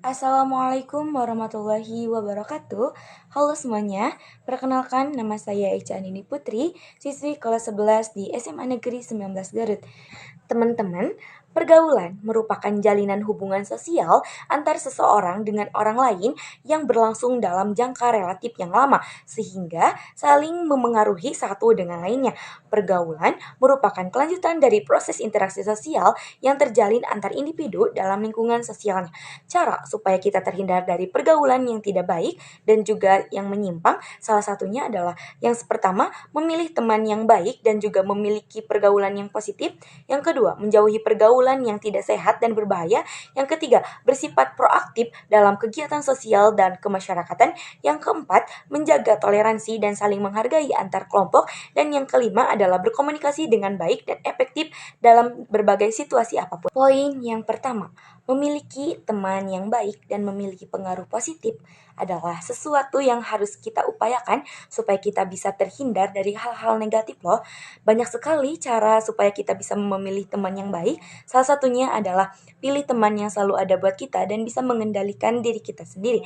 Assalamualaikum warahmatullahi wabarakatuh. Halo semuanya, perkenalkan nama saya Echa Andini Putri, siswi kelas 11 di SMA Negeri 19 Garut. Teman-teman, pergaulan merupakan jalinan hubungan sosial antar seseorang dengan orang lain yang berlangsung dalam jangka relatif yang lama, sehingga saling memengaruhi satu dengan lainnya. Pergaulan merupakan kelanjutan dari proses interaksi sosial yang terjalin antar individu dalam lingkungan sosialnya. Cara supaya kita terhindar dari pergaulan yang tidak baik dan juga yang menyimpang, salah satunya adalah yang pertama, memilih teman yang baik dan juga memiliki pergaulan yang positif. Yang kedua, menjauhi pergaulan yang tidak sehat dan berbahaya. Yang ketiga, bersifat proaktif dalam kegiatan sosial dan kemasyarakatan. Yang keempat, menjaga toleransi dan saling menghargai antar kelompok. Dan yang kelima adalah berkomunikasi dengan baik dan efektif dalam berbagai situasi apapun. Poin yang pertama, memiliki teman yang baik dan memiliki pengaruh positif adalah sesuatu yang harus kita upayakan supaya kita bisa terhindar dari hal-hal negatif loh. Banyak sekali cara supaya kita bisa memilih teman yang baik. Salah satunya adalah pilih teman yang selalu ada buat kita dan bisa mengendalikan diri kita sendiri.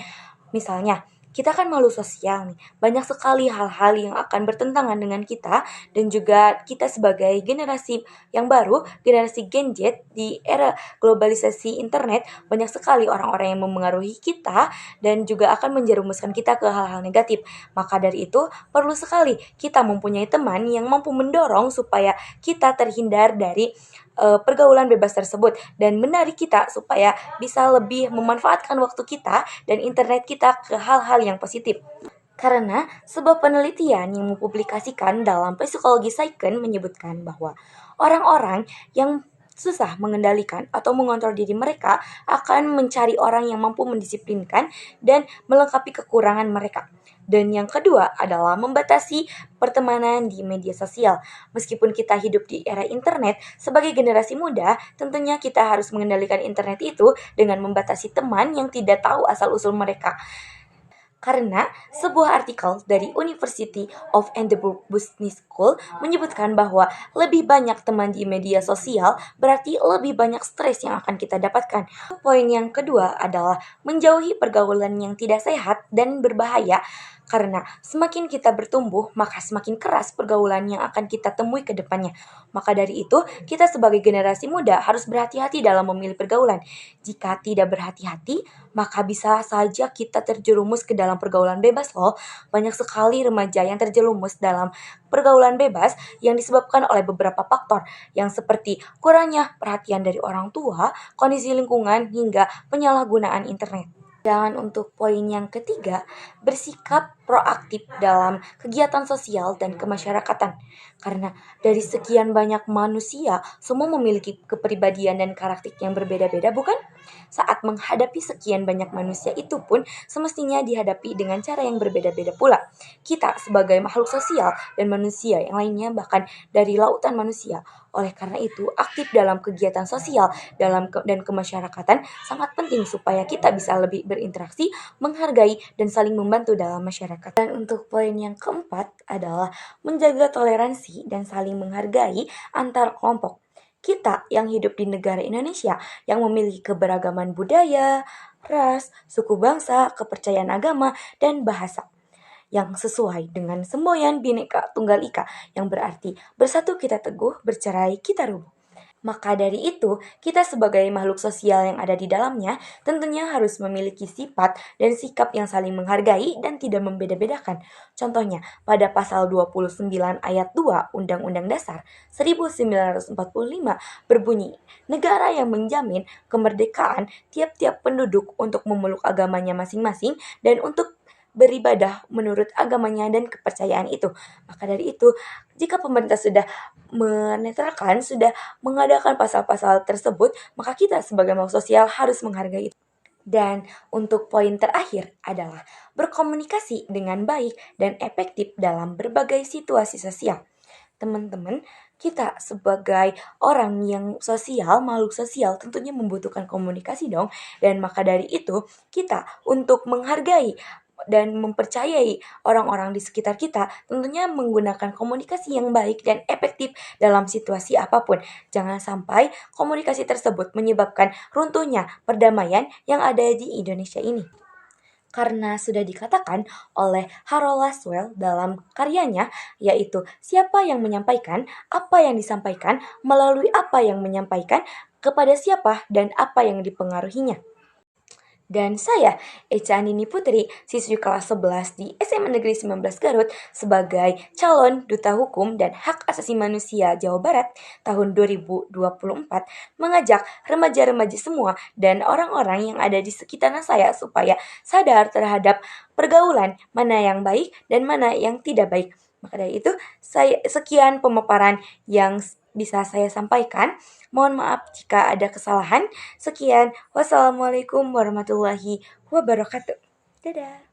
Misalnya, kita kan malu sosial nih. Banyak sekali hal-hal yang akan bertentangan dengan kita dan juga kita sebagai generasi yang baru, generasi Gen Z di era globalisasi internet, banyak sekali orang-orang yang memengaruhi kita dan juga akan menjerumuskan kita ke hal-hal negatif. Maka dari itu, perlu sekali kita mempunyai teman yang mampu mendorong supaya kita terhindar dari pergaulan bebas tersebut dan menarik kita supaya bisa lebih memanfaatkan waktu kita dan internet kita ke hal-hal yang positif. Karena sebuah penelitian yang mempublikasikan dalam psikologi Psychen menyebutkan bahwa orang-orang yang susah mengendalikan atau mengontrol diri mereka akan mencari orang yang mampu mendisiplinkan dan melengkapi kekurangan mereka. Dan yang kedua adalah membatasi pertemanan di media sosial. Meskipun kita hidup di era internet, sebagai generasi muda, tentunya kita harus mengendalikan internet itu dengan membatasi teman yang tidak tahu asal-usul mereka. Karena sebuah artikel dari University of Edinburgh Business School menyebutkan bahwa lebih banyak teman di media sosial berarti lebih banyak stres yang akan kita dapatkan. Poin yang kedua adalah menjauhi pergaulan yang tidak sehat dan berbahaya. Karena semakin kita bertumbuh, maka semakin keras pergaulan yang akan kita temui ke depannya. Maka dari itu, kita sebagai generasi muda harus berhati-hati dalam memilih pergaulan. Jika tidak berhati-hati, maka bisa saja kita terjerumus ke dalam pergaulan bebas loh. Banyak sekali remaja yang terjerumus dalam pergaulan bebas yang disebabkan oleh beberapa faktor yang seperti kurangnya perhatian dari orang tua, kondisi lingkungan, hingga penyalahgunaan internet. Dan untuk poin yang ketiga, bersikap proaktif dalam kegiatan sosial dan kemasyarakatan. Karena dari sekian banyak manusia, semua memiliki kepribadian dan karakter yang berbeda-beda, bukan? Saat menghadapi sekian banyak manusia itu pun semestinya dihadapi dengan cara yang berbeda-beda pula. Kita sebagai makhluk sosial dan manusia yang lainnya bahkan dari lautan manusia. Oleh karena itu, aktif dalam kegiatan sosial dan kemasyarakatan sangat penting supaya kita bisa lebih berinteraksi, menghargai, dan saling membantu dalam masyarakat. Dan untuk poin yang keempat adalah menjaga toleransi dan saling menghargai antar kelompok. Kita yang hidup di negara Indonesia yang memiliki keberagaman budaya, ras, suku bangsa, kepercayaan agama, dan bahasa yang sesuai dengan semboyan Bhinneka Tunggal Ika yang berarti bersatu kita teguh, bercerai kita rubuh. Maka dari itu, kita sebagai makhluk sosial yang ada di dalamnya tentunya harus memiliki sifat dan sikap yang saling menghargai dan tidak membeda-bedakan. Contohnya, pada pasal 29 ayat 2 Undang-Undang Dasar 1945 berbunyi, negara yang menjamin kemerdekaan tiap-tiap penduduk untuk memeluk agamanya masing-masing dan untuk beribadah menurut agamanya dan kepercayaan itu. Maka dari itu, jika pemerintah sudah menetralkan, sudah mengadakan pasal-pasal tersebut, maka kita sebagai makhluk sosial harus menghargai itu. Dan untuk poin terakhir adalah berkomunikasi dengan baik dan efektif dalam berbagai situasi sosial. Teman-teman, kita sebagai orang yang sosial, makhluk sosial tentunya membutuhkan komunikasi dong. Dan maka dari itu, kita untuk menghargai dan mempercayai orang-orang di sekitar kita, tentunya menggunakan komunikasi yang baik dan efektif dalam situasi apapun. Jangan sampai komunikasi tersebut menyebabkan runtuhnya perdamaian yang ada di Indonesia ini. Karena sudah dikatakan oleh Harold Laswell dalam karyanya, yaitu siapa yang menyampaikan, apa yang disampaikan, melalui apa yang menyampaikan, kepada siapa dan apa yang dipengaruhinya. Dan saya, Eca Andini Putri, siswi kelas 11 di SMA Negeri 19 Garut sebagai calon Duta Hukum dan Hak Asasi Manusia Jawa Barat tahun 2024 mengajak remaja-remaja semua dan orang-orang yang ada di sekitaran saya supaya sadar terhadap pergaulan mana yang baik dan mana yang tidak baik. Maka dari itu, sekian pemaparan yang bisa saya sampaikan. Mohon maaf jika ada kesalahan. Sekian, wassalamualaikum warahmatullahi wabarakatuh. Dadah.